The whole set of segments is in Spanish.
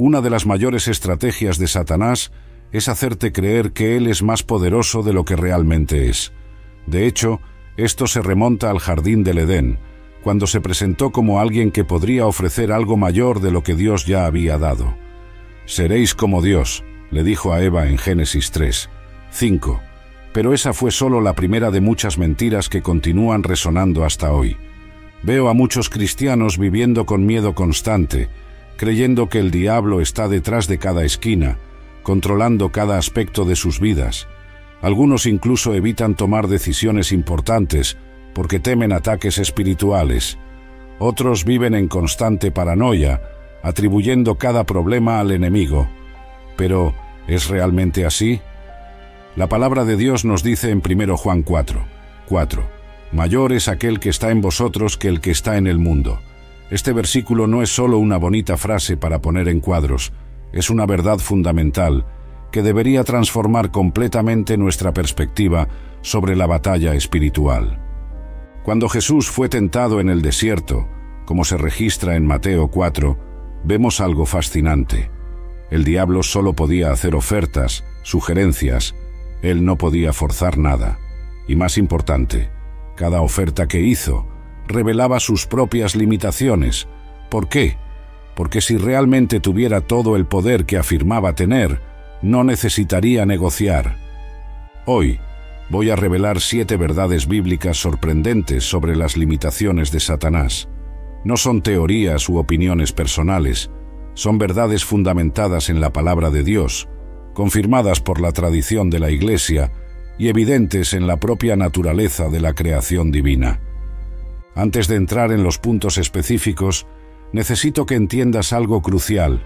Una de las mayores estrategias de Satanás es hacerte creer que él es más poderoso de lo que realmente es. De hecho, esto se remonta al jardín del Edén, cuando se presentó como alguien que podría ofrecer algo mayor de lo que Dios ya había dado. «Seréis como Dios», le dijo a Eva en Génesis 3:5. Pero esa fue solo la primera de muchas mentiras que continúan resonando hasta hoy. Veo a muchos cristianos viviendo con miedo constante, creyendo que el diablo está detrás de cada esquina, controlando cada aspecto de sus vidas. Algunos incluso evitan tomar decisiones importantes porque temen ataques espirituales. Otros viven en constante paranoia, atribuyendo cada problema al enemigo. Pero, ¿es realmente así? La palabra de Dios nos dice en 1 Juan 4:4, «Mayor es aquel que está en vosotros que el que está en el mundo». Este versículo no es solo una bonita frase para poner en cuadros, es una verdad fundamental que debería transformar completamente nuestra perspectiva sobre la batalla espiritual. Cuando Jesús fue tentado en el desierto, como se registra en Mateo 4, vemos algo fascinante. El diablo solo podía hacer ofertas, sugerencias, él no podía forzar nada. Y más importante, cada oferta que hizo revelaba sus propias limitaciones. ¿Por qué? Porque si realmente tuviera todo el poder que afirmaba tener, no necesitaría negociar. Hoy voy a revelar 7 verdades bíblicas sorprendentes sobre las limitaciones de Satanás. No son teorías u opiniones personales, son verdades fundamentadas en la palabra de Dios, confirmadas por la tradición de la Iglesia y evidentes en la propia naturaleza de la creación divina. Antes de entrar en los puntos específicos, necesito que entiendas algo crucial.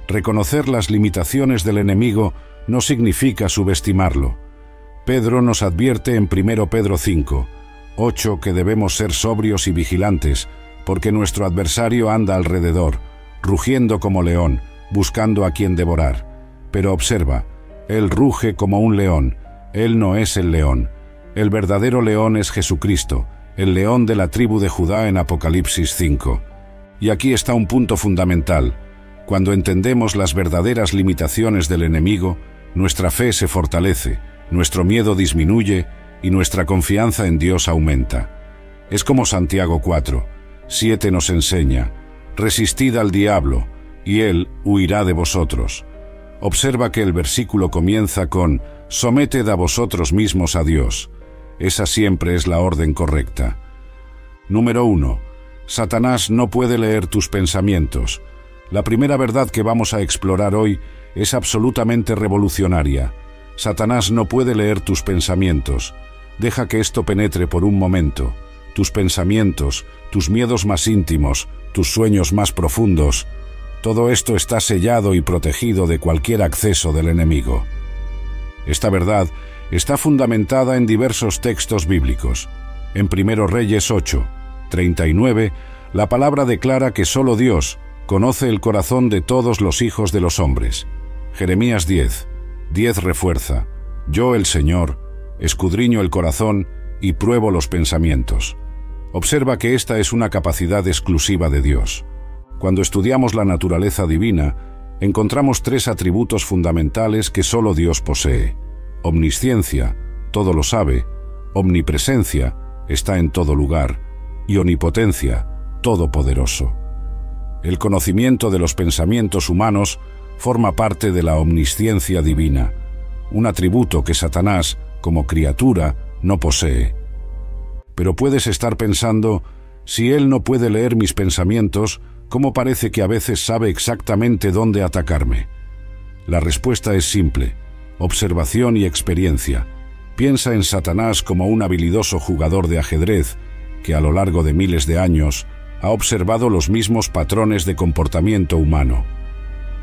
Reconocer las limitaciones del enemigo no significa subestimarlo. Pedro nos advierte en 1 Pedro 5:8 que debemos ser sobrios y vigilantes, porque nuestro adversario anda alrededor, rugiendo como león, buscando a quien devorar. Pero observa, él ruge como un león, él no es el león. El verdadero león es Jesucristo, el león de la tribu de Judá en Apocalipsis 5. Y aquí está un punto fundamental. Cuando entendemos las verdaderas limitaciones del enemigo, nuestra fe se fortalece, nuestro miedo disminuye y nuestra confianza en Dios aumenta. Es como Santiago 4:7 nos enseña: «Resistid al diablo, y él huirá de vosotros». Observa que el versículo comienza con «Someted a vosotros mismos a Dios». Esa siempre es la orden correcta. Número 1. Satanás no puede leer tus pensamientos. La primera verdad que vamos a explorar hoy es absolutamente revolucionaria. Satanás no puede leer tus pensamientos. Deja que esto penetre por un momento. Tus pensamientos, tus miedos más íntimos, tus sueños más profundos, todo esto está sellado y protegido de cualquier acceso del enemigo. Esta verdad está fundamentada en diversos textos bíblicos. En 1 Reyes 8:39, la palabra declara que solo Dios conoce el corazón de todos los hijos de los hombres. Jeremías 10:10 refuerza: «Yo, el Señor, escudriño el corazón y pruebo los pensamientos». Observa que esta es una capacidad exclusiva de Dios. Cuando estudiamos la naturaleza divina, encontramos 3 atributos fundamentales que solo Dios posee: omnisciencia, todo lo sabe; omnipresencia, está en todo lugar; y omnipotencia, todopoderoso. El conocimiento de los pensamientos humanos forma parte de la omnisciencia divina, un atributo que Satanás, como criatura, no posee. Pero puedes estar pensando, si él no puede leer mis pensamientos, ¿cómo parece que a veces sabe exactamente dónde atacarme? La respuesta es simple: observación y experiencia. Piensa en Satanás como un habilidoso jugador de ajedrez que a lo largo de miles de años ha observado los mismos patrones de comportamiento humano.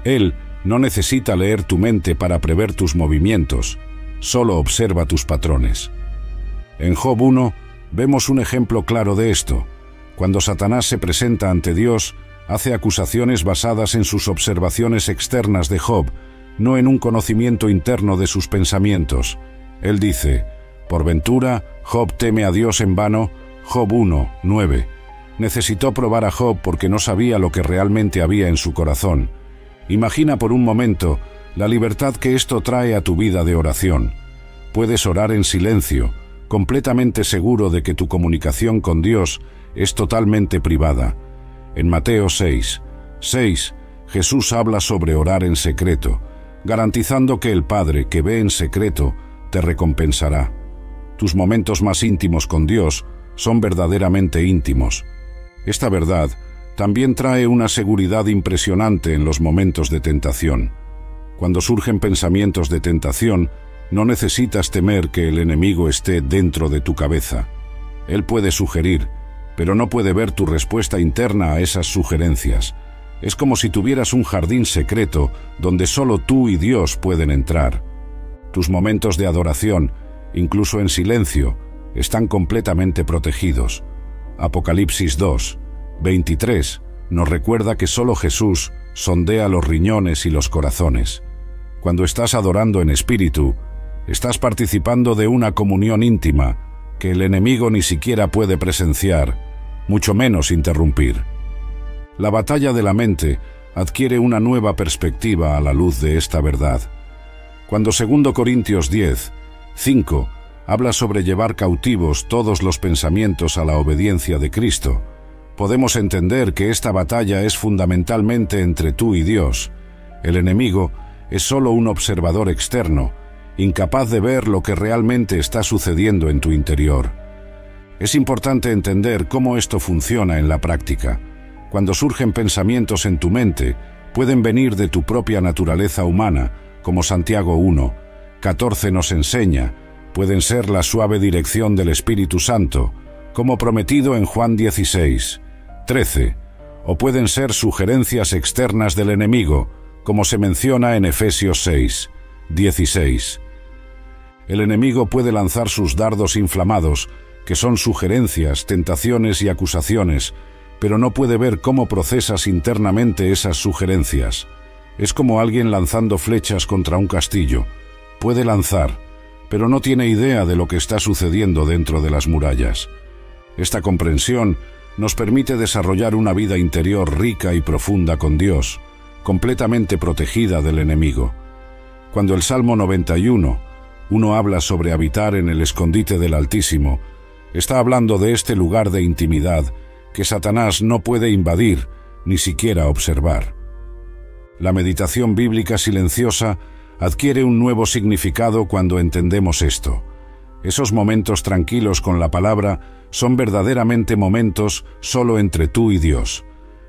Él no necesita leer tu mente para prever tus movimientos, solo observa tus patrones. En Job 1 vemos un ejemplo claro de esto. Cuando Satanás se presenta ante Dios, hace acusaciones basadas en sus observaciones externas de Job, no en un conocimiento interno de sus pensamientos. Él dice: «¿Por ventura Job teme a Dios en vano?» Job 1:9. Necesitó probar a Job porque no sabía lo que realmente había en su corazón. Imagina por un momento la libertad que esto trae a tu vida de oración. Puedes orar en silencio, completamente seguro de que tu comunicación con Dios es totalmente privada. En Mateo 6:6, Jesús habla sobre orar en secreto, garantizando que el Padre que ve en secreto te recompensará. Tus momentos más íntimos con Dios son verdaderamente íntimos. Esta verdad también trae una seguridad impresionante en los momentos de tentación. Cuando surgen pensamientos de tentación, no necesitas temer que el enemigo esté dentro de tu cabeza. Él puede sugerir, pero no puede ver tu respuesta interna a esas sugerencias. Es como si tuvieras un jardín secreto donde solo tú y Dios pueden entrar. Tus momentos de adoración, incluso en silencio, están completamente protegidos. Apocalipsis 2:23 nos recuerda que solo Jesús sondea los riñones y los corazones. Cuando estás adorando en espíritu, estás participando de una comunión íntima que el enemigo ni siquiera puede presenciar, mucho menos interrumpir. La batalla de la mente adquiere una nueva perspectiva a la luz de esta verdad. Cuando 2 Corintios 10:5 habla sobre llevar cautivos todos los pensamientos a la obediencia de Cristo, podemos entender que esta batalla es fundamentalmente entre tú y Dios. El enemigo es solo un observador externo, incapaz de ver lo que realmente está sucediendo en tu interior. Es importante entender cómo esto funciona en la práctica. Cuando surgen pensamientos en tu mente, pueden venir de tu propia naturaleza humana, como Santiago 1:14 nos enseña, pueden ser la suave dirección del Espíritu Santo, como prometido en Juan 16:13, o pueden ser sugerencias externas del enemigo, como se menciona en Efesios 6:16. El enemigo puede lanzar sus dardos inflamados, que son sugerencias, tentaciones y acusaciones, pero no puede ver cómo procesas internamente esas sugerencias. Es como alguien lanzando flechas contra un castillo. Puede lanzar, pero no tiene idea de lo que está sucediendo dentro de las murallas. Esta comprensión nos permite desarrollar una vida interior rica y profunda con Dios, completamente protegida del enemigo. Cuando el Salmo 91:1 habla sobre habitar en el escondite del Altísimo, está hablando de este lugar de intimidad que Satanás no puede invadir, ni siquiera observar. La meditación bíblica silenciosa adquiere un nuevo significado cuando entendemos esto. Esos momentos tranquilos con la palabra son verdaderamente momentos solo entre tú y Dios.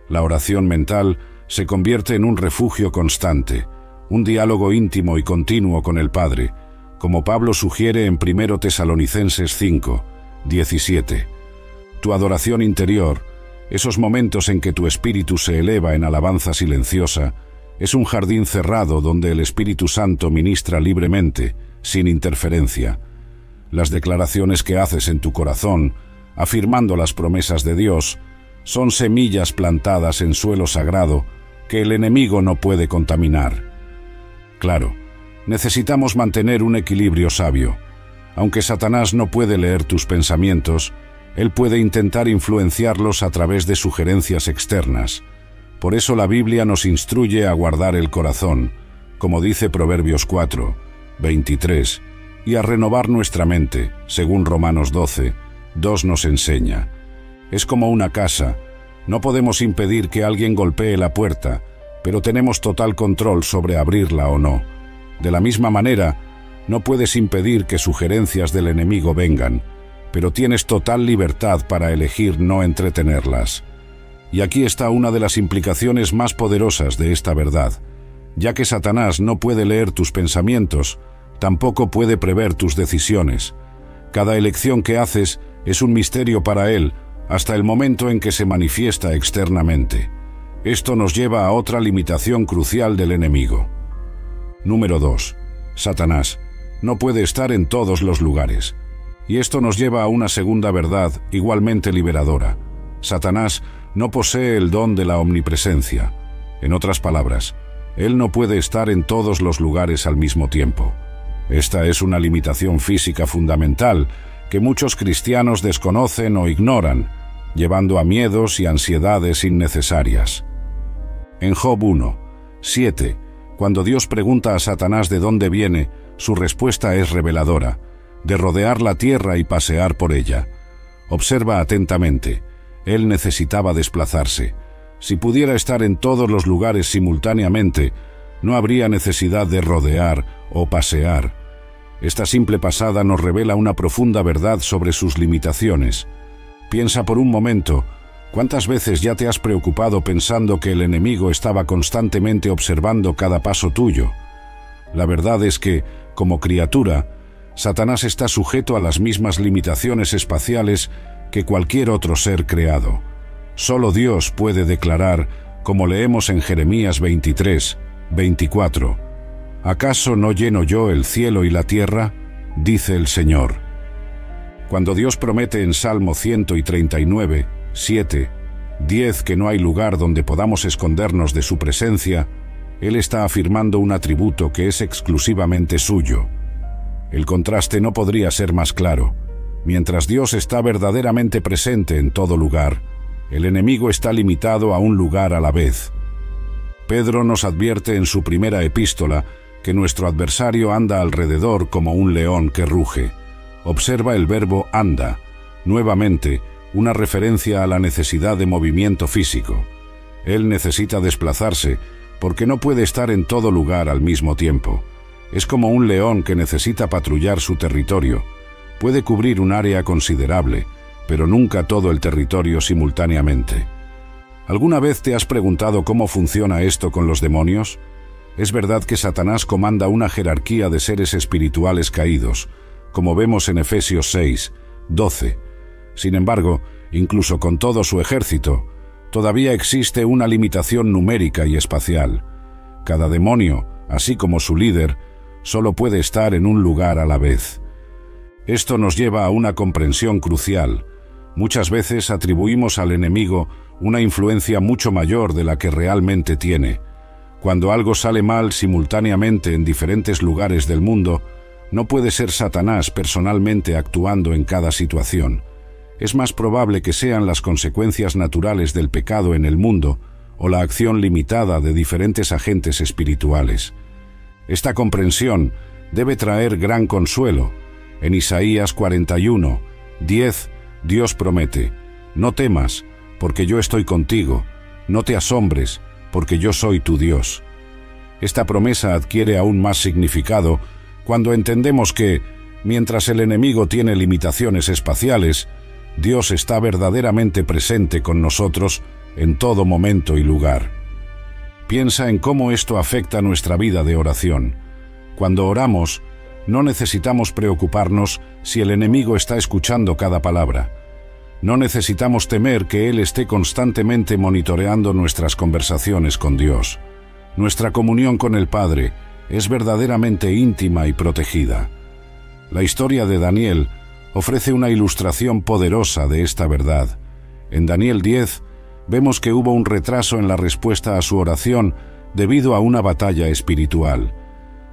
La oración mental se convierte en un refugio constante, un diálogo íntimo y continuo con el Padre, como Pablo sugiere en 1 Tesalonicenses 5:17. Tu adoración interior, esos momentos en que tu espíritu se eleva en alabanza silenciosa, es un jardín cerrado donde el Espíritu Santo ministra libremente, sin interferencia. Las declaraciones que haces en tu corazón, afirmando las promesas de Dios, son semillas plantadas en suelo sagrado que el enemigo no puede contaminar. Claro, necesitamos mantener un equilibrio sabio. Aunque Satanás no puede leer tus pensamientos, él puede intentar influenciarlos a través de sugerencias externas. Por eso la Biblia nos instruye a guardar el corazón, como dice Proverbios 4:23, y a renovar nuestra mente, según Romanos 12:2 nos enseña. Es como una casa. No podemos impedir que alguien golpee la puerta, pero tenemos total control sobre abrirla o no. De la misma manera, no puedes impedir que sugerencias del enemigo vengan, pero tienes total libertad para elegir no entretenerlas. Y aquí está una de las implicaciones más poderosas de esta verdad. Ya que Satanás no puede leer tus pensamientos, tampoco puede prever tus decisiones. Cada elección que haces es un misterio para él, hasta el momento en que se manifiesta externamente. Esto nos lleva a otra limitación crucial del enemigo. Número 2. Satanás no puede estar en todos los lugares. Y esto nos lleva a una segunda verdad igualmente liberadora. Satanás no posee el don de la omnipresencia. En otras palabras, él no puede estar en todos los lugares al mismo tiempo. Esta es una limitación física fundamental que muchos cristianos desconocen o ignoran, llevando a miedos y ansiedades innecesarias. En Job 1, 7. Cuando Dios pregunta a Satanás de dónde viene, su respuesta es reveladora: de rodear la tierra y pasear por ella. Observa atentamente. Él necesitaba desplazarse. Si pudiera estar en todos los lugares simultáneamente, no habría necesidad de rodear o pasear. Esta simple pasada nos revela una profunda verdad sobre sus limitaciones. Piensa por un momento, ¿cuántas veces ya te has preocupado pensando que el enemigo estaba constantemente observando cada paso tuyo? La verdad es que, como criatura, Satanás está sujeto a las mismas limitaciones espaciales que cualquier otro ser creado. Solo Dios puede declarar, como leemos en Jeremías 23, 24, ¿acaso no lleno yo el cielo y la tierra? Dice el Señor. Cuando Dios promete en Salmo 139, 7, 10 que no hay lugar donde podamos escondernos de su presencia, Él está afirmando un atributo que es exclusivamente suyo. El contraste no podría ser más claro. Mientras Dios está verdaderamente presente en todo lugar, el enemigo está limitado a un lugar a la vez. Pedro nos advierte en su primera epístola que nuestro adversario anda alrededor como un león que ruge. Observa el verbo anda, nuevamente, una referencia a la necesidad de movimiento físico. Él necesita desplazarse porque no puede estar en todo lugar al mismo tiempo. Es como un león que necesita patrullar su territorio. Puede cubrir un área considerable, pero nunca todo el territorio simultáneamente. ¿Alguna vez te has preguntado cómo funciona esto con los demonios? Es verdad que Satanás comanda una jerarquía de seres espirituales caídos, como vemos en Efesios 6, 12. Sin embargo, incluso con todo su ejército, todavía existe una limitación numérica y espacial. Cada demonio, así como su líder, solo puede estar en un lugar a la vez. Esto nos lleva a una comprensión crucial. Muchas veces atribuimos al enemigo una influencia mucho mayor de la que realmente tiene. Cuando algo sale mal simultáneamente en diferentes lugares del mundo, no puede ser Satanás personalmente actuando en cada situación. Es más probable que sean las consecuencias naturales del pecado en el mundo o la acción limitada de diferentes agentes espirituales. Esta comprensión debe traer gran consuelo. En Isaías 41, 10, Dios promete: no temas, porque yo estoy contigo, no te asombres, porque yo soy tu Dios. Esta promesa adquiere aún más significado cuando entendemos que, mientras el enemigo tiene limitaciones espaciales, Dios está verdaderamente presente con nosotros en todo momento y lugar. Piensa en cómo esto afecta nuestra vida de oración. Cuando oramos, no necesitamos preocuparnos si el enemigo está escuchando cada palabra. No necesitamos temer que Él esté constantemente monitoreando nuestras conversaciones con Dios. Nuestra comunión con el Padre es verdaderamente íntima y protegida. La historia de Daniel ofrece una ilustración poderosa de esta verdad. En Daniel 10, vemos que hubo un retraso en la respuesta a su oración debido a una batalla espiritual.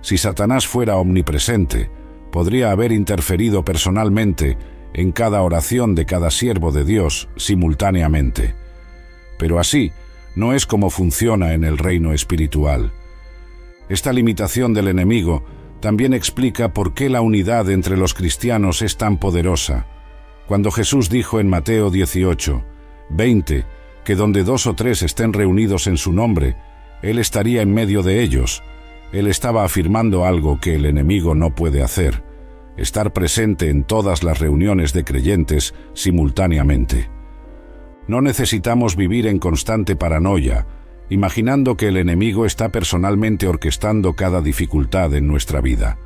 Si Satanás fuera omnipresente, podría haber interferido personalmente en cada oración de cada siervo de Dios simultáneamente. Pero así no es como funciona en el reino espiritual. Esta limitación del enemigo también explica por qué la unidad entre los cristianos es tan poderosa. Cuando Jesús dijo en Mateo 18, 20, que donde 2 o 3 estén reunidos en su nombre, Él estaría en medio de ellos, Él estaba afirmando algo que el enemigo no puede hacer: estar presente en todas las reuniones de creyentes simultáneamente. No necesitamos vivir en constante paranoia, imaginando que el enemigo está personalmente orquestando cada dificultad en nuestra vida.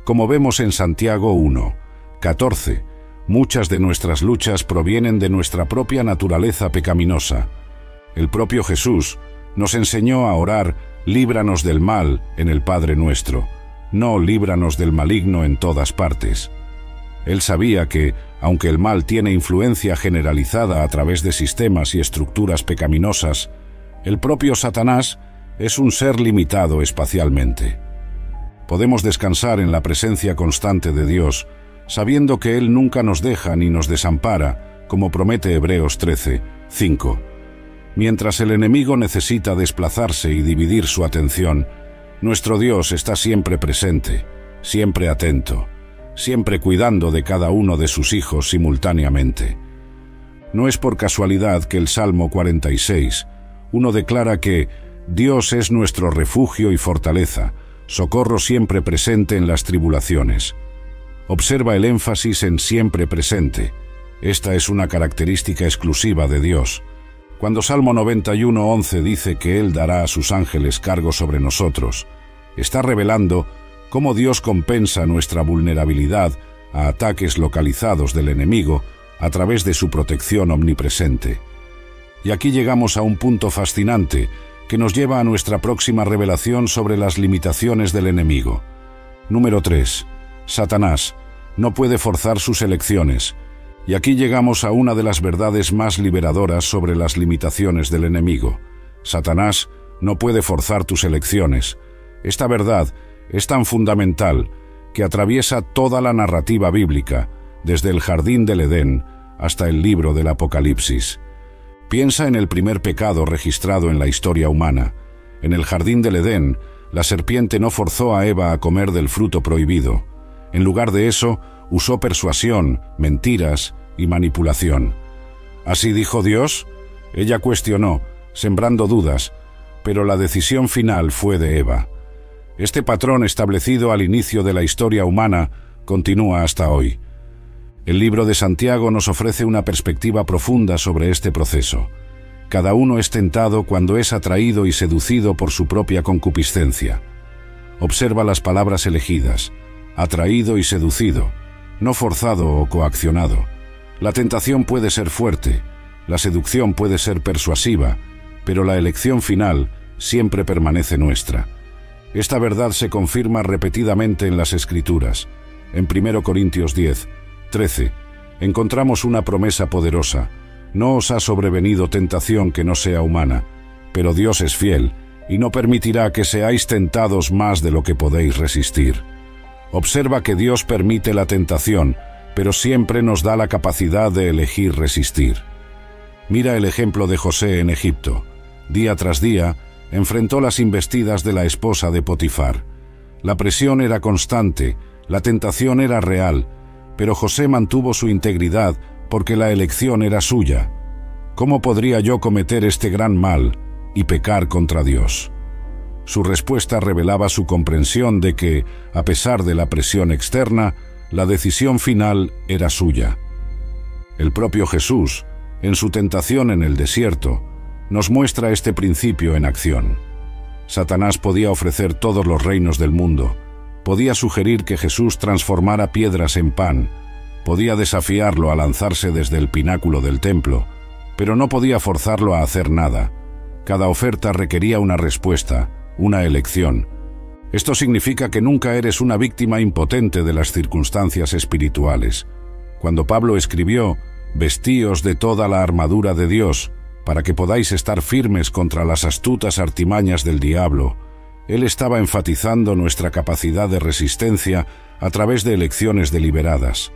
Como vemos en Santiago 1, 14, muchas de nuestras luchas provienen de nuestra propia naturaleza pecaminosa. El propio Jesús nos enseñó a orar: líbranos del mal en el Padre nuestro, no líbranos del maligno en todas partes. Él sabía que, aunque el mal tiene influencia generalizada a través de sistemas y estructuras pecaminosas, el propio Satanás es un ser limitado espacialmente. Podemos descansar en la presencia constante de Dios, sabiendo que Él nunca nos deja ni nos desampara, como promete Hebreos 13, 5. Mientras el enemigo necesita desplazarse y dividir su atención, nuestro Dios está siempre presente, siempre atento, siempre cuidando de cada uno de sus hijos simultáneamente. No es por casualidad que el Salmo 46, declara que Dios es nuestro refugio y fortaleza, socorro siempre presente en las tribulaciones. Observa el énfasis en siempre presente. Esta es una característica exclusiva de Dios. Cuando Salmo 91:11 dice que Él dará a sus ángeles cargo sobre nosotros, está revelando cómo Dios compensa nuestra vulnerabilidad a ataques localizados del enemigo a través de su protección omnipresente. Y aquí llegamos a un punto fascinante que nos lleva a nuestra próxima revelación sobre las limitaciones del enemigo. Número 3. Satanás no puede forzar sus elecciones. Y aquí llegamos a una de las verdades más liberadoras sobre las limitaciones del enemigo. Satanás no puede forzar tus elecciones. Esta verdad es tan fundamental que atraviesa toda la narrativa bíblica, desde el jardín del Edén hasta el libro del Apocalipsis. Piensa en el primer pecado registrado en la historia humana. En el jardín del Edén, la serpiente no forzó a Eva a comer del fruto prohibido. En lugar de eso, usó persuasión, mentiras y manipulación. ¿Así dijo Dios? Ella cuestionó, sembrando dudas, pero la decisión final fue de Eva. Este patrón establecido al inicio de la historia humana continúa hasta hoy. El libro de Santiago nos ofrece una perspectiva profunda sobre este proceso. Cada uno es tentado cuando es atraído y seducido por su propia concupiscencia. Observa las palabras elegidas: atraído y seducido, no forzado o coaccionado. La tentación puede ser fuerte, la seducción puede ser persuasiva, pero la elección final siempre permanece nuestra. Esta verdad se confirma repetidamente en las Escrituras. En 1 Corintios 10:13, encontramos una promesa poderosa: no os ha sobrevenido tentación que no sea humana, pero Dios es fiel y no permitirá que seáis tentados más de lo que podéis resistir. Observa que Dios permite la tentación, pero siempre nos da la capacidad de elegir resistir. Mira el ejemplo de José en Egipto. Día tras día, enfrentó las embestidas de la esposa de Potifar. La presión era constante, la tentación era real, pero José mantuvo su integridad porque la elección era suya. ¿Cómo podría yo cometer este gran mal y pecar contra Dios? Su respuesta revelaba su comprensión de que, a pesar de la presión externa, la decisión final era suya. El propio Jesús, en su tentación en el desierto, nos muestra este principio en acción. Satanás podía ofrecer todos los reinos del mundo, podía sugerir que Jesús transformara piedras en pan, podía desafiarlo a lanzarse desde el pináculo del templo, pero no podía forzarlo a hacer nada. Cada oferta requería una respuesta, una elección. Esto significa que nunca eres una víctima impotente de las circunstancias espirituales. Cuando Pablo escribió: «Vestíos de toda la armadura de Dios, para que podáis estar firmes contra las astutas artimañas del diablo», él estaba enfatizando nuestra capacidad de resistencia a través de elecciones deliberadas.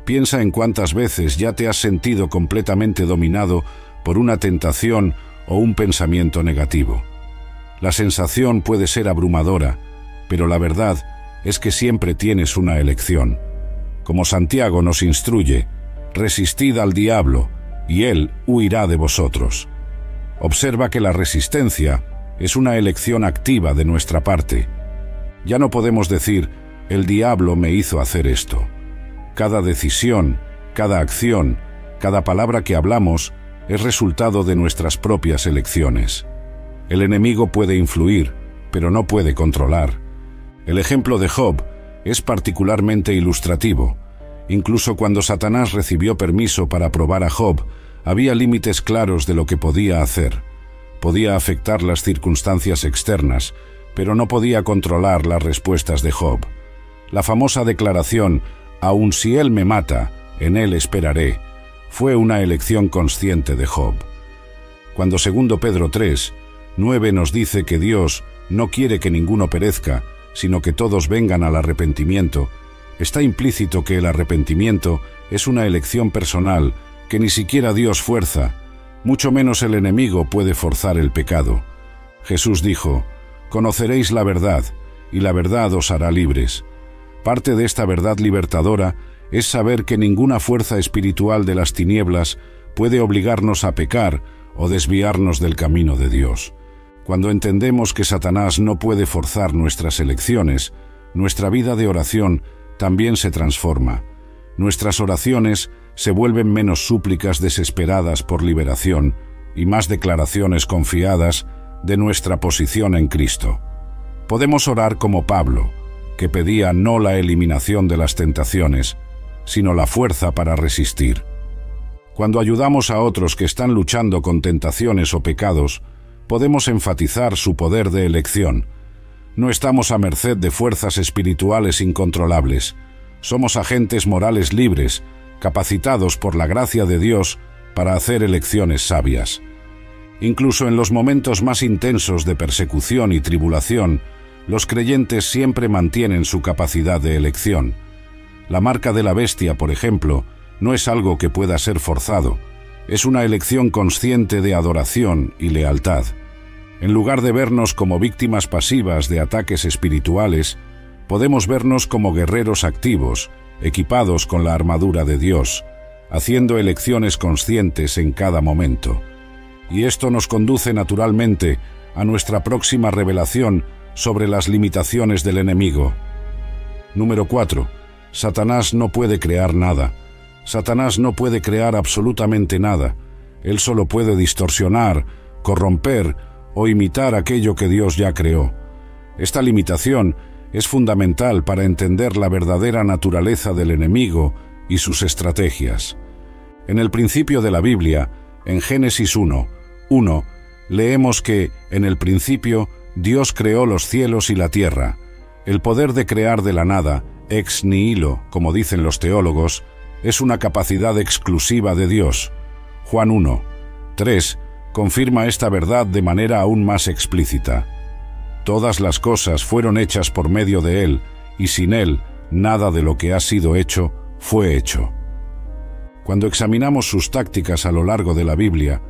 Piensa en cuántas veces ya te has sentido completamente dominado por una tentación o un pensamiento negativo. La sensación puede ser abrumadora, pero la verdad es que siempre tienes una elección. Como Santiago nos instruye: resistid al diablo, y él huirá de vosotros. Observa que la resistencia es una elección activa de nuestra parte. Ya no podemos decir: el diablo me hizo hacer esto. Cada decisión, cada acción, cada palabra que hablamos es resultado de nuestras propias elecciones. El enemigo puede influir, pero no puede controlar. El ejemplo de Job es particularmente ilustrativo. Incluso cuando Satanás recibió permiso para probar a Job, había límites claros de lo que podía hacer. Podía afectar las circunstancias externas, pero no podía controlar las respuestas de Job. La famosa declaración: «Aun si él me mata, en él esperaré», fue una elección consciente de Job. Cuando 2 Pedro 3:9 nos dice que Dios no quiere que ninguno perezca, sino que todos vengan al arrepentimiento, está implícito que el arrepentimiento es una elección personal que ni siquiera Dios fuerza, Mucho menos el enemigo puede forzar el pecado. Jesús dijo: «Conoceréis la verdad, y la verdad os hará libres». Parte de esta verdad libertadora es saber que ninguna fuerza espiritual de las tinieblas puede obligarnos a pecar o desviarnos del camino de Dios. Cuando entendemos que Satanás no puede forzar nuestras elecciones, nuestra vida de oración también se transforma. Nuestras oraciones se vuelven menos súplicas desesperadas por liberación y más declaraciones confiadas de nuestra posición en Cristo. Podemos orar como Pablo, que pedía no la eliminación de las tentaciones, sino la fuerza para resistir. Cuando ayudamos a otros que están luchando con tentaciones o pecados, podemos enfatizar su poder de elección. No estamos a merced de fuerzas espirituales incontrolables. Somos agentes morales libres, capacitados por la gracia de Dios para hacer elecciones sabias. Incluso en los momentos más intensos de persecución y tribulación, los creyentes siempre mantienen su capacidad de elección. La marca de la bestia, por ejemplo, no es algo que pueda ser forzado. Es una elección consciente de adoración y lealtad. En lugar de vernos como víctimas pasivas de ataques espirituales, podemos vernos como guerreros activos, equipados con la armadura de Dios, haciendo elecciones conscientes en cada momento. Y esto nos conduce naturalmente a nuestra próxima revelación sobre las limitaciones del enemigo. Número 4. Satanás no puede crear nada. Satanás no puede crear absolutamente nada. Él solo puede distorsionar, corromper o imitar aquello que Dios ya creó. Esta limitación es fundamental para entender la verdadera naturaleza del enemigo y sus estrategias. En el principio de la Biblia, en Génesis 1:1, leemos que, en el principio, Dios creó los cielos y la tierra. El poder de crear de la nada, ex nihilo, como dicen los teólogos, es una capacidad exclusiva de Dios. Juan 1:3 confirma esta verdad de manera aún más explícita. Todas las cosas fueron hechas por medio de Él, y sin Él, nada de lo que ha sido hecho fue hecho. Cuando examinamos sus tácticas a lo largo de la Biblia,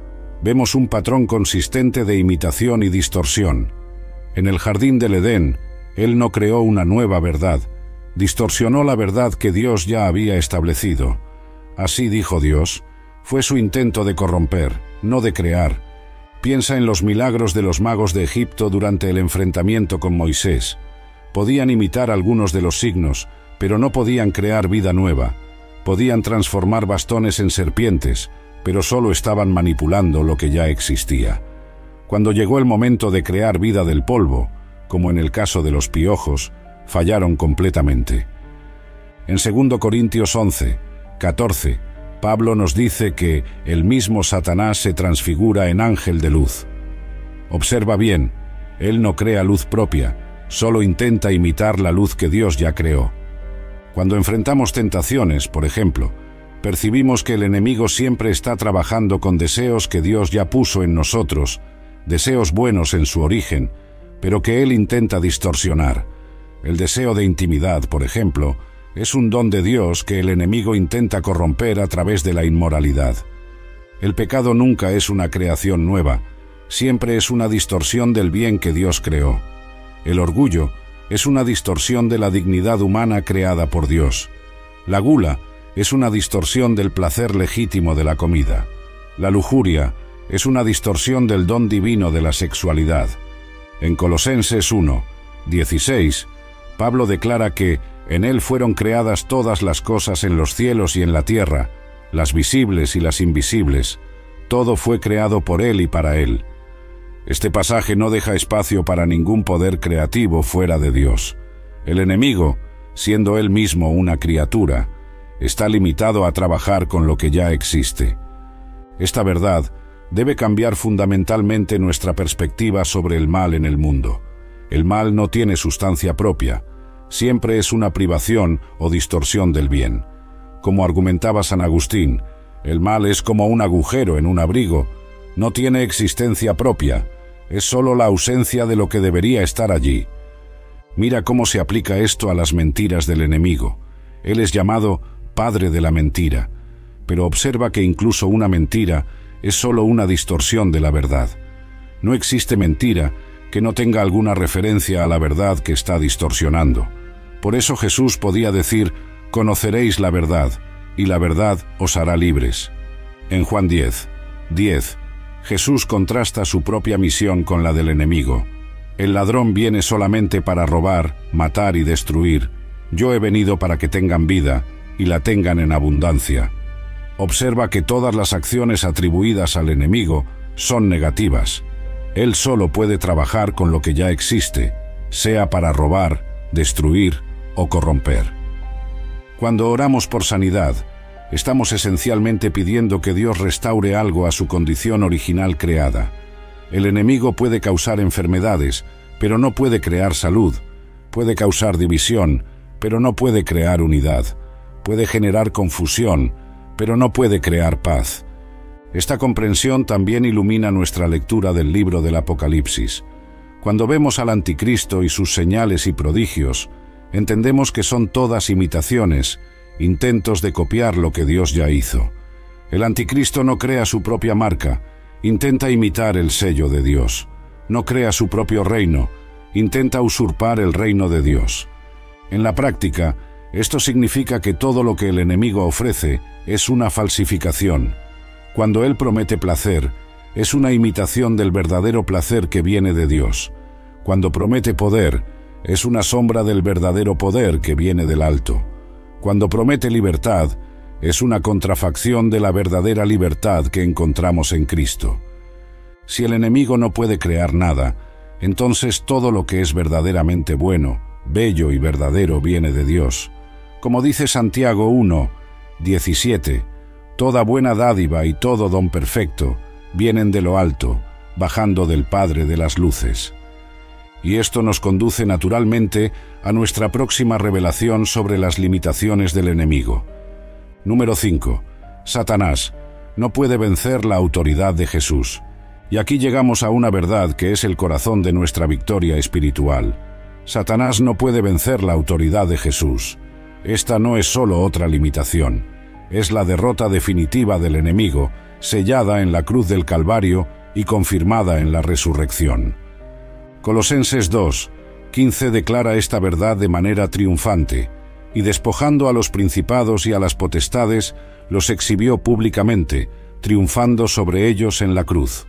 vemos un patrón consistente de imitación y distorsión. En el jardín del Edén, Él no creó una nueva verdad, distorsionó la verdad que Dios ya había establecido. Así dijo Dios, fue su intento de corromper, no de crear. Piensa en los milagros de los magos de Egipto durante el enfrentamiento con Moisés. Podían imitar algunos de los signos, pero no podían crear vida nueva. Podían transformar bastones en serpientes, pero solo estaban manipulando lo que ya existía. Cuando llegó el momento de crear vida del polvo, como en el caso de los piojos, fallaron completamente. En 2 Corintios 11:14, Pablo nos dice que el mismo Satanás se transfigura en ángel de luz. Observa bien, él no crea luz propia, solo intenta imitar la luz que Dios ya creó. Cuando enfrentamos tentaciones, por ejemplo, percibimos que el enemigo siempre está trabajando con deseos que Dios ya puso en nosotros, deseos buenos en su origen, pero que él intenta distorsionar. El deseo de intimidad, por ejemplo, es un don de Dios que el enemigo intenta corromper a través de la inmoralidad. El pecado nunca es una creación nueva, siempre es una distorsión del bien que Dios creó. El orgullo es una distorsión de la dignidad humana creada por Dios. La gula es una distorsión del placer legítimo de la comida. La lujuria es una distorsión del don divino de la sexualidad. En Colosenses 1:16, Pablo declara que en Él fueron creadas todas las cosas en los cielos y en la tierra, las visibles y las invisibles. Todo fue creado por Él y para Él. Este pasaje no deja espacio para ningún poder creativo fuera de Dios. El enemigo, siendo él mismo una criatura, está limitado a trabajar con lo que ya existe. Esta verdad debe cambiar fundamentalmente nuestra perspectiva sobre el mal en el mundo. El mal no tiene sustancia propia, siempre es una privación o distorsión del bien. Como argumentaba San Agustín, el mal es como un agujero en un abrigo, no tiene existencia propia, es solo la ausencia de lo que debería estar allí. Mira cómo se aplica esto a las mentiras del enemigo. Él es llamado padre de la mentira, pero observa que incluso una mentira es solo una distorsión de la verdad. No existe mentira que no tenga alguna referencia a la verdad que está distorsionando. Por eso Jesús podía decir: «Conoceréis la verdad, y la verdad os hará libres». En Juan 10:10, Jesús contrasta su propia misión con la del enemigo. «El ladrón viene solamente para robar, matar y destruir. Yo he venido para que tengan vida, y la tengan en abundancia». Observa que todas las acciones atribuidas al enemigo son negativas. Él solo puede trabajar con lo que ya existe, sea para robar, destruir o corromper. Cuando oramos por sanidad, estamos esencialmente pidiendo que Dios restaure algo a su condición original creada. El enemigo puede causar enfermedades, pero no puede crear salud. Puede causar división, pero no puede crear unidad. Puede generar confusión, pero no puede crear paz. Esta comprensión también ilumina nuestra lectura del libro del Apocalipsis. Cuando vemos al anticristo y sus señales y prodigios, entendemos que son todas imitaciones, intentos de copiar lo que Dios ya hizo. El anticristo no crea su propia marca, intenta imitar el sello de Dios. No crea su propio reino, intenta usurpar el reino de Dios. En la práctica, esto significa que todo lo que el enemigo ofrece es una falsificación. Cuando él promete placer, es una imitación del verdadero placer que viene de Dios. Cuando promete poder, es una sombra del verdadero poder que viene del alto. Cuando promete libertad, es una contrafacción de la verdadera libertad que encontramos en Cristo. Si el enemigo no puede crear nada, entonces todo lo que es verdaderamente bueno, bello y verdadero viene de Dios. Como dice Santiago 1:17, toda buena dádiva y todo don perfecto vienen de lo alto, bajando del Padre de las luces. Y esto nos conduce naturalmente a nuestra próxima revelación sobre las limitaciones del enemigo. Número 5. Satanás no puede vencer la autoridad de Jesús. Y aquí llegamos a una verdad que es el corazón de nuestra victoria espiritual. Satanás no puede vencer la autoridad de Jesús. Esta no es solo otra limitación. Es la derrota definitiva del enemigo, sellada en la cruz del Calvario y confirmada en la resurrección. Colosenses 2:15 declara esta verdad de manera triunfante, y despojando a los principados y a las potestades, los exhibió públicamente, triunfando sobre ellos en la cruz.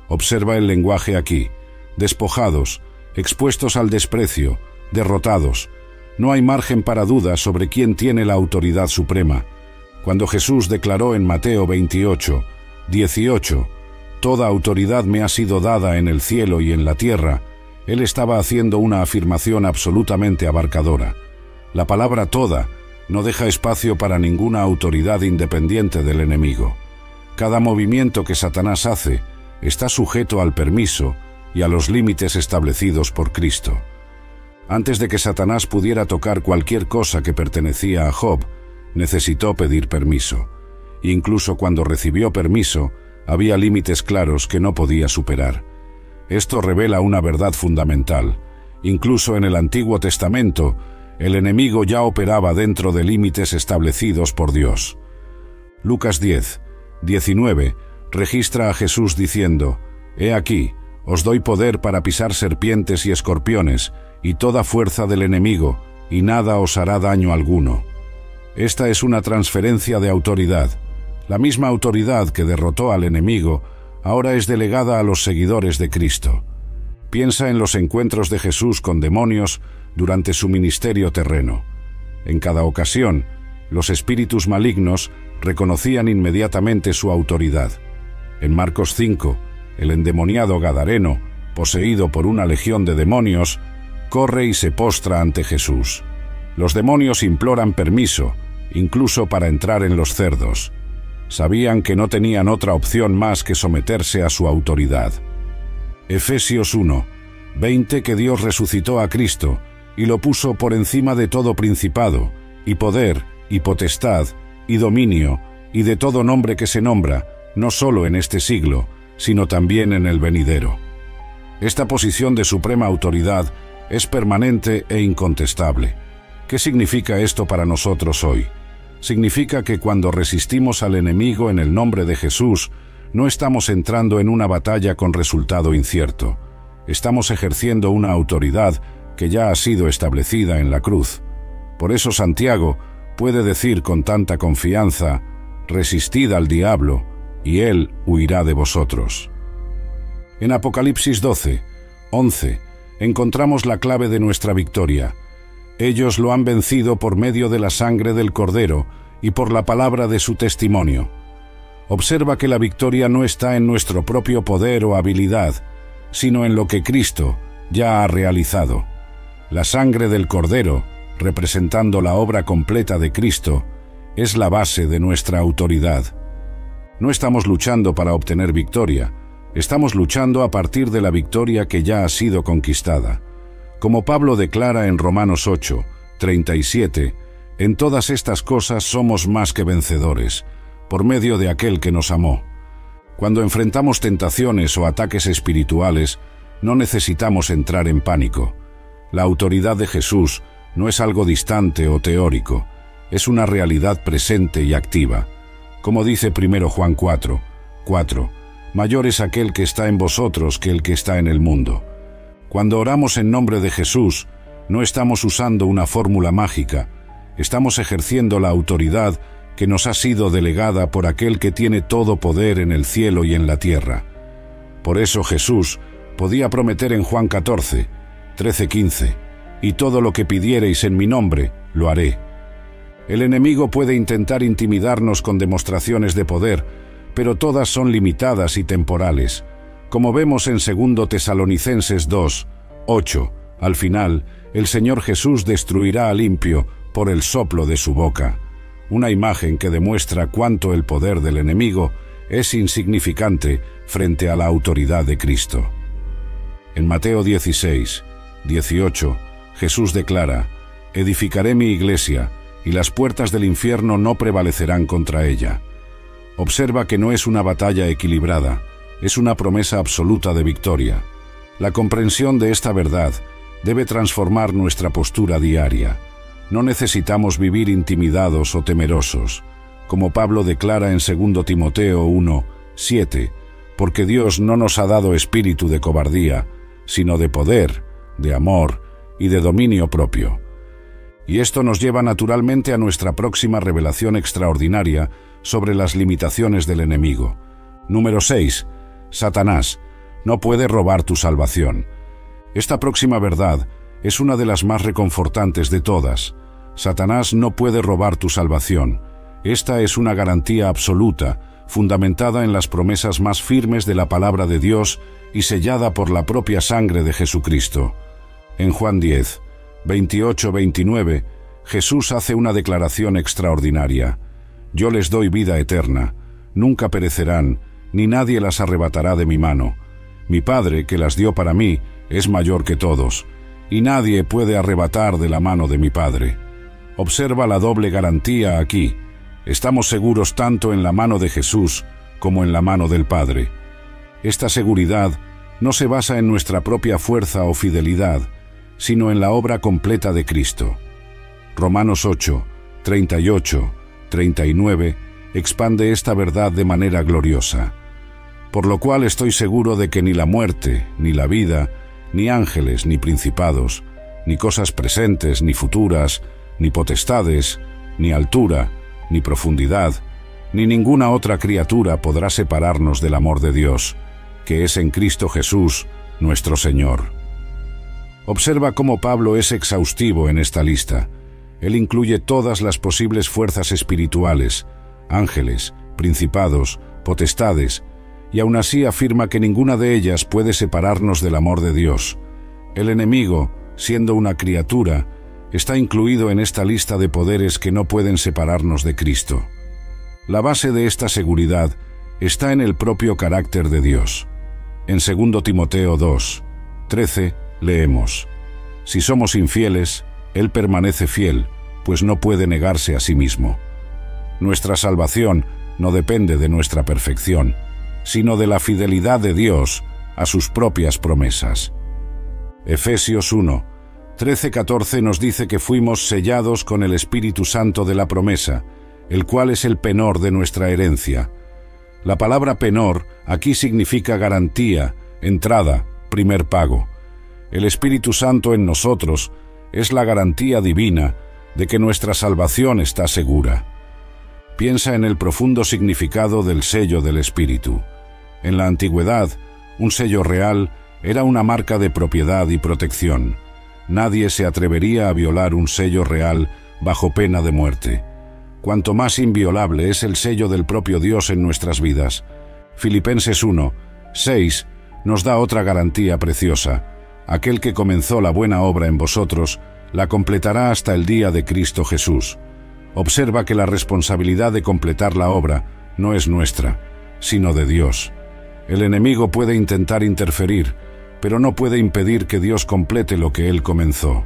Observa el lenguaje aquí: despojados, expuestos al desprecio, derrotados. No hay margen para duda sobre quién tiene la autoridad suprema. Cuando Jesús declaró en Mateo 28:18, «Toda autoridad me ha sido dada en el cielo y en la tierra», Él estaba haciendo una afirmación absolutamente abarcadora. La palabra toda no deja espacio para ninguna autoridad independiente del enemigo. Cada movimiento que Satanás hace está sujeto al permiso y a los límites establecidos por Cristo. Antes de que Satanás pudiera tocar cualquier cosa que pertenecía a Job, necesitó pedir permiso. Incluso cuando recibió permiso, había límites claros que no podía superar. Esto revela una verdad fundamental. Incluso en el Antiguo Testamento, el enemigo ya operaba dentro de límites establecidos por Dios. Lucas 10:19 registra a Jesús diciendo: «He aquí, os doy poder para pisar serpientes y escorpiones, y toda fuerza del enemigo, y nada os hará daño alguno». Esta es una transferencia de autoridad. La misma autoridad que derrotó al enemigo ahora es delegada a los seguidores de Cristo. Piensa en los encuentros de Jesús con demonios durante su ministerio terreno. En cada ocasión, los espíritus malignos reconocían inmediatamente su autoridad. En Marcos 5, el endemoniado gadareno, poseído por una legión de demonios, corre y se postra ante Jesús. Los demonios imploran permiso, incluso para entrar en los cerdos. Sabían que no tenían otra opción más que someterse a su autoridad. Efesios 1:20 que Dios resucitó a Cristo y lo puso por encima de todo principado, y poder, y potestad, y dominio, y de todo nombre que se nombra, no solo en este siglo, sino también en el venidero. Esta posición de suprema autoridad es permanente e incontestable. ¿Qué significa esto para nosotros hoy? Significa que cuando resistimos al enemigo en el nombre de Jesús, no estamos entrando en una batalla con resultado incierto. Estamos ejerciendo una autoridad que ya ha sido establecida en la cruz. Por eso Santiago puede decir con tanta confianza: resistid al diablo, y él huirá de vosotros. En Apocalipsis 12:11 encontramos la clave de nuestra victoria. Ellos lo han vencido por medio de la sangre del Cordero y por la palabra de su testimonio. Observa que la victoria no está en nuestro propio poder o habilidad, sino en lo que Cristo ya ha realizado. La sangre del Cordero, representando la obra completa de Cristo, es la base de nuestra autoridad. No estamos luchando para obtener victoria, estamos luchando a partir de la victoria que ya ha sido conquistada. Como Pablo declara en Romanos 8:37, en todas estas cosas somos más que vencedores, por medio de aquel que nos amó. Cuando enfrentamos tentaciones o ataques espirituales, no necesitamos entrar en pánico. La autoridad de Jesús no es algo distante o teórico, es una realidad presente y activa. Como dice 1 Juan 4:4, mayor es aquel que está en vosotros que el que está en el mundo. Cuando oramos en nombre de Jesús, no estamos usando una fórmula mágica, estamos ejerciendo la autoridad que nos ha sido delegada por aquel que tiene todo poder en el cielo y en la tierra. Por eso Jesús podía prometer en Juan 14:13-15, y todo lo que pidiereis en mi nombre, lo haré. El enemigo puede intentar intimidarnos con demostraciones de poder, pero todas son limitadas y temporales. Como vemos en 2 Tesalonicenses 2:8, al final, el Señor Jesús destruirá al impío por el soplo de su boca. Una imagen que demuestra cuánto el poder del enemigo es insignificante frente a la autoridad de Cristo. En Mateo 16:18, Jesús declara: edificaré mi iglesia, y las puertas del infierno no prevalecerán contra ella. Observa que no es una batalla equilibrada, es una promesa absoluta de victoria. La comprensión de esta verdad debe transformar nuestra postura diaria. No necesitamos vivir intimidados o temerosos, como Pablo declara en 2 Timoteo 1:7, porque Dios no nos ha dado espíritu de cobardía, sino de poder, de amor y de dominio propio. Y esto nos lleva naturalmente a nuestra próxima revelación extraordinaria sobre las limitaciones del enemigo. Número 6. Satanás no puede robar tu salvación. Esta próxima verdad es una de las más reconfortantes de todas. Satanás no puede robar tu salvación. Esta es una garantía absoluta, fundamentada en las promesas más firmes de la palabra de Dios y sellada por la propia sangre de Jesucristo. En Juan 10:28-29, Jesús hace una declaración extraordinaria: yo les doy vida eterna, nunca perecerán, ni nadie las arrebatará de mi mano. Mi Padre, que las dio para mí, es mayor que todos, y nadie puede arrebatar de la mano de mi Padre. Observa la doble garantía aquí. Estamos seguros tanto en la mano de Jesús como en la mano del Padre. Esta seguridad no se basa en nuestra propia fuerza o fidelidad, sino en la obra completa de Cristo. Romanos 8:38-39 expande esta verdad de manera gloriosa. Por lo cual estoy seguro de que ni la muerte, ni la vida, ni ángeles, ni principados, ni cosas presentes, ni futuras, ni potestades, ni altura, ni profundidad, ni ninguna otra criatura podrá separarnos del amor de Dios, que es en Cristo Jesús, nuestro Señor. Observa cómo Pablo es exhaustivo en esta lista. Él incluye todas las posibles fuerzas espirituales, ángeles, principados, potestades, y aún así afirma que ninguna de ellas puede separarnos del amor de Dios. El enemigo, siendo una criatura, está incluido en esta lista de poderes que no pueden separarnos de Cristo. La base de esta seguridad está en el propio carácter de Dios. En 2 Timoteo 2:13 leemos: si somos infieles, Él permanece fiel, pues no puede negarse a sí mismo. Nuestra salvación no depende de nuestra perfección, sino de la fidelidad de Dios a sus propias promesas. Efesios 1:13-14 nos dice que fuimos sellados con el Espíritu Santo de la promesa, el cual es el penor de nuestra herencia. La palabra penor aquí significa garantía, entrada, primer pago. El Espíritu Santo en nosotros es la garantía divina de que nuestra salvación está segura. Piensa en el profundo significado del sello del Espíritu. En la antigüedad, un sello real era una marca de propiedad y protección. Nadie se atrevería a violar un sello real bajo pena de muerte. Cuanto más inviolable es el sello del propio Dios en nuestras vidas. Filipenses 1:6 nos da otra garantía preciosa. Aquel que comenzó la buena obra en vosotros, la completará hasta el día de Cristo Jesús. Observa que la responsabilidad de completar la obra no es nuestra, sino de Dios. El enemigo puede intentar interferir, pero no puede impedir que Dios complete lo que Él comenzó.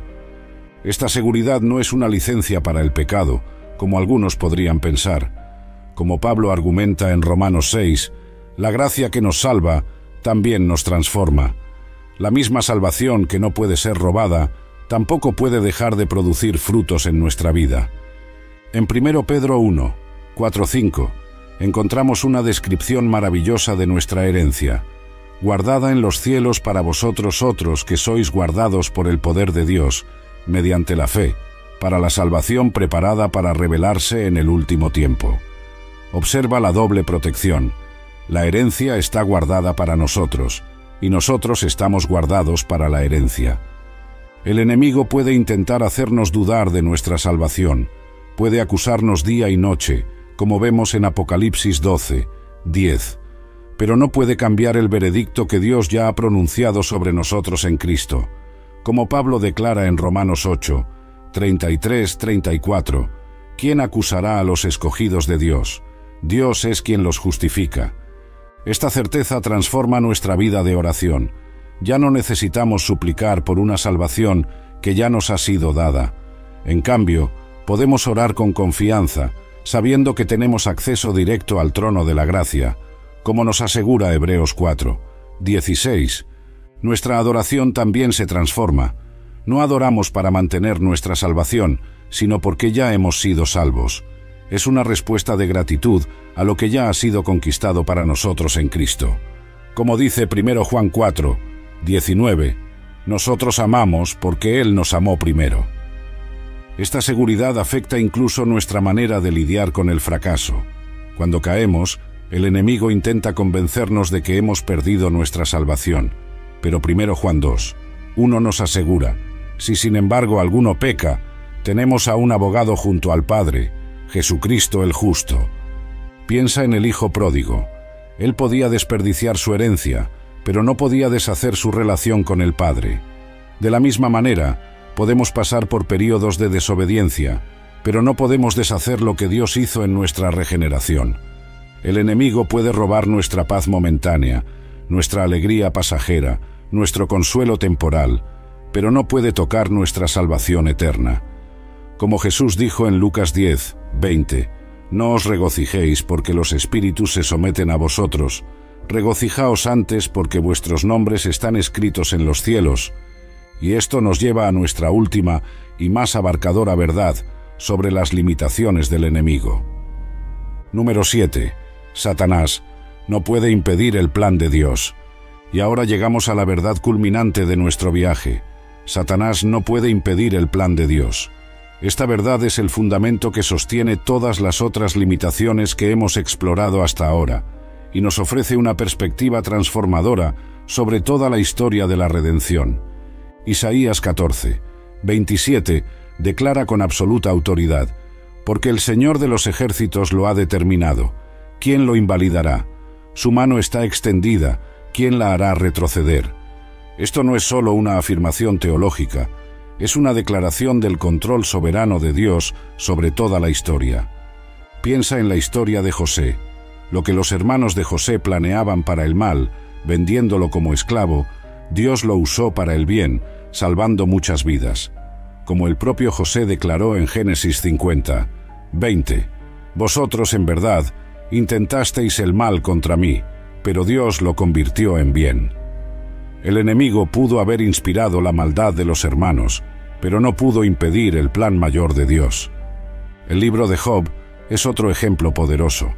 Esta seguridad no es una licencia para el pecado, como algunos podrían pensar. Como Pablo argumenta en Romanos 6, la gracia que nos salva también nos transforma. La misma salvación que no puede ser robada, tampoco puede dejar de producir frutos en nuestra vida. En 1 Pedro 1:4-5, encontramos una descripción maravillosa de nuestra herencia, guardada en los cielos para vosotros otros que sois guardados por el poder de Dios, mediante la fe, para la salvación preparada para revelarse en el último tiempo. Observa la doble protección. La herencia está guardada para nosotros, y nosotros estamos guardados para la herencia. El enemigo puede intentar hacernos dudar de nuestra salvación, puede acusarnos día y noche, como vemos en Apocalipsis 12:10, pero no puede cambiar el veredicto que Dios ya ha pronunciado sobre nosotros en Cristo. Como Pablo declara en Romanos 8:33-34, ¿quién acusará a los escogidos de Dios? Dios es quien los justifica. Esta certeza transforma nuestra vida de oración. Ya no necesitamos suplicar por una salvación que ya nos ha sido dada. En cambio, podemos orar con confianza, sabiendo que tenemos acceso directo al trono de la gracia, como nos asegura Hebreos 4:16. Nuestra adoración también se transforma. No adoramos para mantener nuestra salvación, sino porque ya hemos sido salvos. Es una respuesta de gratitud a lo que ya ha sido conquistado para nosotros en Cristo. Como dice 1 Juan 4:19, nosotros amamos porque Él nos amó primero. Esta seguridad afecta incluso nuestra manera de lidiar con el fracaso. Cuando caemos, el enemigo intenta convencernos de que hemos perdido nuestra salvación. Pero 1 Juan 2:1 nos asegura, si sin embargo alguno peca, tenemos a un abogado junto al Padre, Jesucristo el justo. Piensa en el hijo pródigo. Él podía desperdiciar su herencia, pero no podía deshacer su relación con el Padre. De la misma manera, podemos pasar por períodos de desobediencia, pero no podemos deshacer lo que Dios hizo en nuestra regeneración. El enemigo puede robar nuestra paz momentánea, nuestra alegría pasajera, nuestro consuelo temporal, pero no puede tocar nuestra salvación eterna. Como Jesús dijo en Lucas 10:20, no os regocijéis porque los espíritus se someten a vosotros, regocijaos antes porque vuestros nombres están escritos en los cielos. Y esto nos lleva a nuestra última y más abarcadora verdad sobre las limitaciones del enemigo. Número 7. Satanás no puede impedir el plan de Dios. Y ahora llegamos a la verdad culminante de nuestro viaje. Satanás no puede impedir el plan de Dios. Esta verdad es el fundamento que sostiene todas las otras limitaciones que hemos explorado hasta ahora, y nos ofrece una perspectiva transformadora sobre toda la historia de la redención. Isaías 14:27 declara con absoluta autoridad, porque el Señor de los ejércitos lo ha determinado. ¿Quién lo invalidará? Su mano está extendida, ¿quién la hará retroceder? Esto no es solo una afirmación teológica, es una declaración del control soberano de Dios sobre toda la historia. Piensa en la historia de José. Lo que los hermanos de José planeaban para el mal, vendiéndolo como esclavo, Dios lo usó para el bien, salvando muchas vidas. Como el propio José declaró en Génesis 50:20, vosotros en verdad intentasteis el mal contra mí, pero Dios lo convirtió en bien. El enemigo pudo haber inspirado la maldad de los hermanos, pero no pudo impedir el plan mayor de Dios. El libro de Job es otro ejemplo poderoso.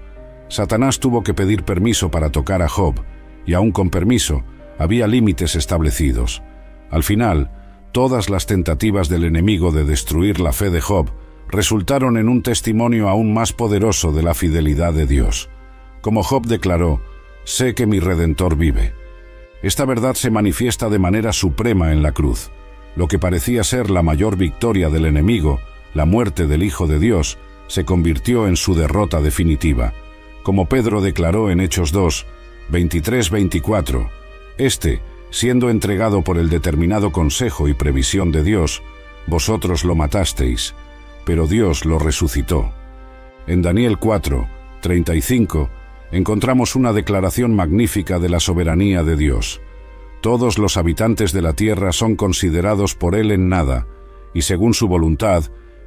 Satanás tuvo que pedir permiso para tocar a Job, y aún con permiso, había límites establecidos. Al final, todas las tentativas del enemigo de destruir la fe de Job resultaron en un testimonio aún más poderoso de la fidelidad de Dios. Como Job declaró, «Sé que mi Redentor vive». Esta verdad se manifiesta de manera suprema en la cruz. Lo que parecía ser la mayor victoria del enemigo, la muerte del Hijo de Dios, se convirtió en su derrota definitiva. Como Pedro declaró en Hechos 2, 23-24, «Este, siendo entregado por el determinado consejo y previsión de Dios, vosotros lo matasteis, pero Dios lo resucitó». En Daniel 4, 35, encontramos una declaración magnífica de la soberanía de Dios. Todos los habitantes de la tierra son considerados por Él en nada, y según su voluntad,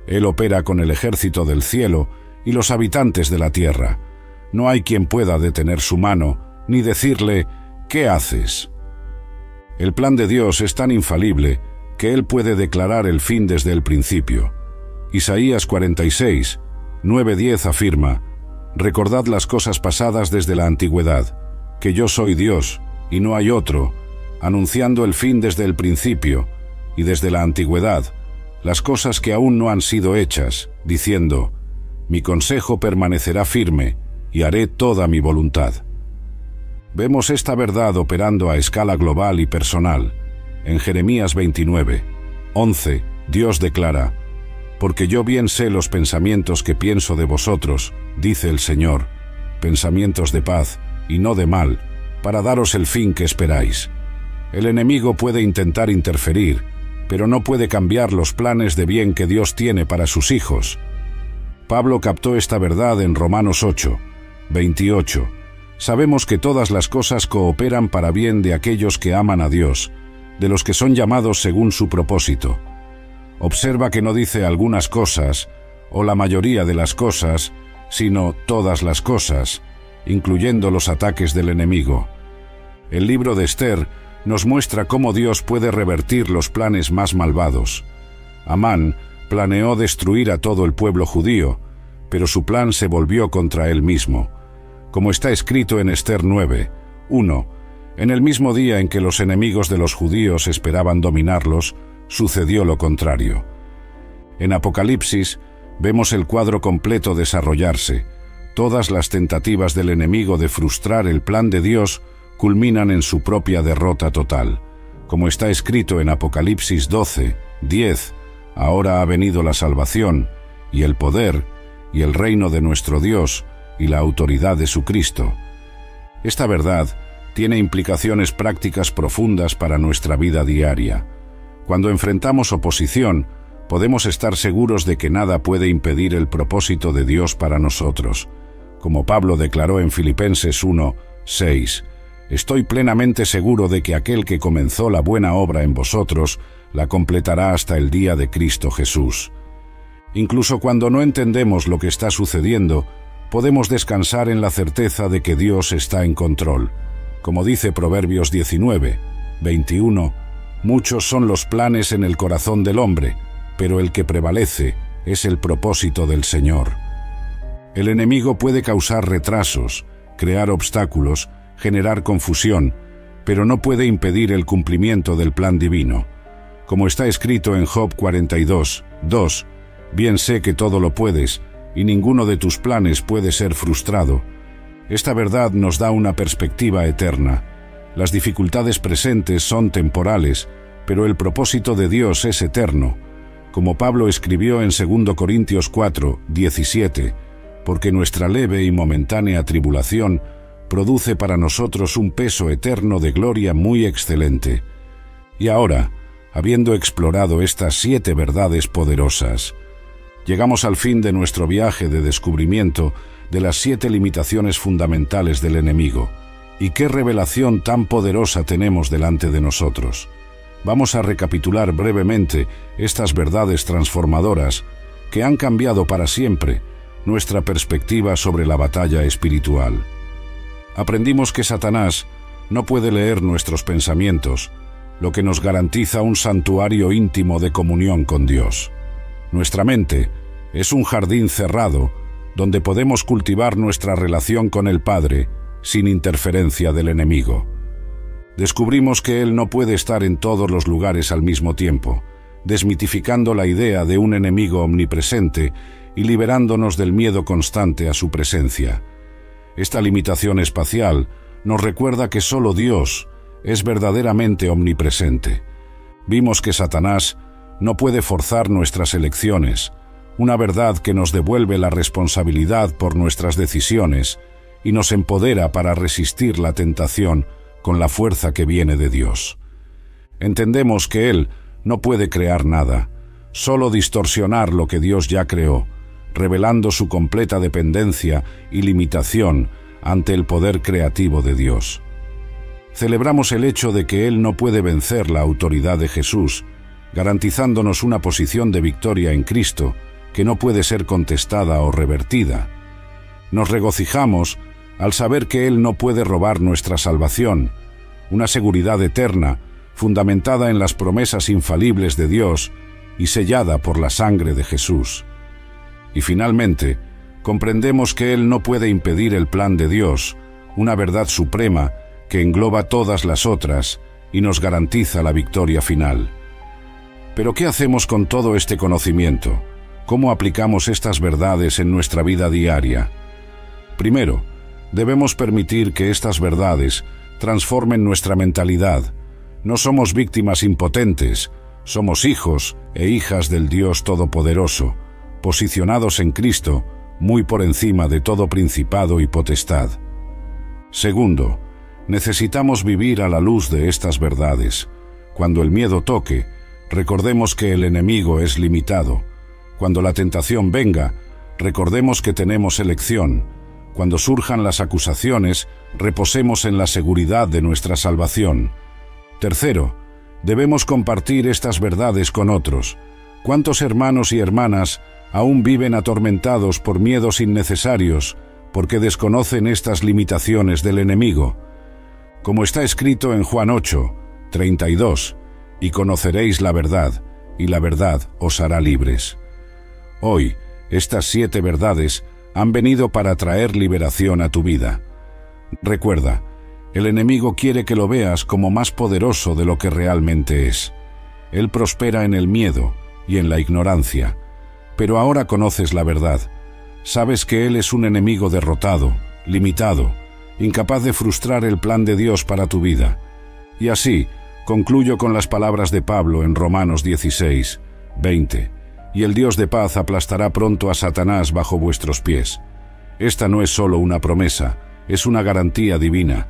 Él opera con el ejército del cielo y los habitantes de la tierra. No hay quien pueda detener su mano, ni decirle, «¿Qué haces?». El plan de Dios es tan infalible que Él puede declarar el fin desde el principio. Isaías 46, 9-10 afirma, «Recordad las cosas pasadas desde la antigüedad, que yo soy Dios, y no hay otro, anunciando el fin desde el principio, y desde la antigüedad, las cosas que aún no han sido hechas, diciendo, mi consejo permanecerá firme, y haré toda mi voluntad». Vemos esta verdad operando a escala global y personal. En Jeremías 29, 11, Dios declara, «Porque yo bien sé los pensamientos que pienso de vosotros, dice el Señor, pensamientos de paz y no de mal, para daros el fin que esperáis». El enemigo puede intentar interferir, pero no puede cambiar los planes de bien que Dios tiene para sus hijos. Pablo captó esta verdad en Romanos 8, 28. Sabemos que todas las cosas cooperan para bien de aquellos que aman a Dios, de los que son llamados según su propósito. Observa que no dice algunas cosas, o la mayoría de las cosas, sino todas las cosas, incluyendo los ataques del enemigo. El libro de Esther nos muestra cómo Dios puede revertir los planes más malvados. Amán planeó destruir a todo el pueblo judío, pero su plan se volvió contra él mismo. Como está escrito en Esther 9, 1, en el mismo día en que los enemigos de los judíos esperaban dominarlos, sucedió lo contrario. En Apocalipsis vemos el cuadro completo desarrollarse. Todas las tentativas del enemigo de frustrar el plan de Dios culminan en su propia derrota total. Como está escrito en Apocalipsis 12, 10, ahora ha venido la salvación, y el poder, y el reino de nuestro Dios, y la autoridad de su Cristo. Esta verdad tiene implicaciones prácticas profundas para nuestra vida diaria. Cuando enfrentamos oposición, podemos estar seguros de que nada puede impedir el propósito de Dios para nosotros. Como Pablo declaró en Filipenses 1, 6, «Estoy plenamente seguro de que aquel que comenzó la buena obra en vosotros la completará hasta el día de Cristo Jesús». Incluso cuando no entendemos lo que está sucediendo, podemos descansar en la certeza de que Dios está en control. Como dice Proverbios 19, 21, «Muchos son los planes en el corazón del hombre, pero el que prevalece es el propósito del Señor». El enemigo puede causar retrasos, crear obstáculos, generar confusión, pero no puede impedir el cumplimiento del plan divino. Como está escrito en Job 42, 2, «Bien sé que todo lo puedes, y ninguno de tus planes puede ser frustrado». Esta verdad nos da una perspectiva eterna. Las dificultades presentes son temporales, pero el propósito de Dios es eterno. Como Pablo escribió en 2 Corintios 4, 17, «Porque nuestra leve y momentánea tribulación produce para nosotros un peso eterno de gloria muy excelente». Y ahora, habiendo explorado estas 7 verdades poderosas, llegamos al fin de nuestro viaje de descubrimiento de las 7 limitaciones fundamentales del enemigo. Y qué revelación tan poderosa tenemos delante de nosotros. Vamos a recapitular brevemente estas verdades transformadoras que han cambiado para siempre nuestra perspectiva sobre la batalla espiritual. Aprendimos que Satanás no puede leer nuestros pensamientos, lo que nos garantiza un santuario íntimo de comunión con Dios. Nuestra mente es un jardín cerrado donde podemos cultivar nuestra relación con el Padre sin interferencia del enemigo. Descubrimos que Él no puede estar en todos los lugares al mismo tiempo, desmitificando la idea de un enemigo omnipresente y liberándonos del miedo constante a su presencia. Esta limitación espacial nos recuerda que solo Dios es verdaderamente omnipresente. Vimos que Satanás no puede forzar nuestras elecciones, una verdad que nos devuelve la responsabilidad por nuestras decisiones y nos empodera para resistir la tentación con la fuerza que viene de Dios. Entendemos que Él no puede crear nada, solo distorsionar lo que Dios ya creó, revelando su completa dependencia y limitación ante el poder creativo de Dios. Celebramos el hecho de que Él no puede vencer la autoridad de Jesús, garantizándonos una posición de victoria en Cristo que no puede ser contestada o revertida. Nos regocijamos al saber que Él no puede robar nuestra salvación, una seguridad eterna fundamentada en las promesas infalibles de Dios y sellada por la sangre de Jesús. Y finalmente, comprendemos que Él no puede impedir el plan de Dios, una verdad suprema que engloba todas las otras y nos garantiza la victoria final. Pero ¿qué hacemos con todo este conocimiento? ¿Cómo aplicamos estas verdades en nuestra vida diaria? Primero, debemos permitir que estas verdades transformen nuestra mentalidad. No somos víctimas impotentes, somos hijos e hijas del Dios Todopoderoso, posicionados en Cristo, muy por encima de todo principado y potestad. Segundo, necesitamos vivir a la luz de estas verdades. Cuando el miedo toque, recordemos que el enemigo es limitado. Cuando la tentación venga, recordemos que tenemos elección. Cuando surjan las acusaciones, reposemos en la seguridad de nuestra salvación. Tercero, debemos compartir estas verdades con otros. ¿Cuántos hermanos y hermanas aún viven atormentados por miedos innecesarios porque desconocen estas limitaciones del enemigo? Como está escrito en Juan 8, 32, y conoceréis la verdad, y la verdad os hará libres. Hoy, estas 7 verdades han venido para traer liberación a tu vida. Recuerda, el enemigo quiere que lo veas como más poderoso de lo que realmente es. Él prospera en el miedo y en la ignorancia, pero ahora conoces la verdad. Sabes que él es un enemigo derrotado, limitado, incapaz de frustrar el plan de Dios para tu vida. Y así, concluyo con las palabras de Pablo en Romanos 16, 20. Y el Dios de paz aplastará pronto a Satanás bajo vuestros pies. Esta no es solo una promesa, es una garantía divina.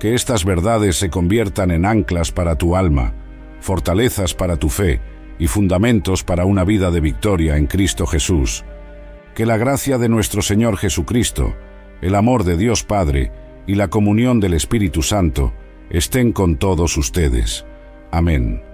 Que estas verdades se conviertan en anclas para tu alma, fortalezas para tu fe y fundamentos para una vida de victoria en Cristo Jesús. Que la gracia de nuestro Señor Jesucristo, el amor de Dios Padre y la comunión del Espíritu Santo estén con todos ustedes. Amén.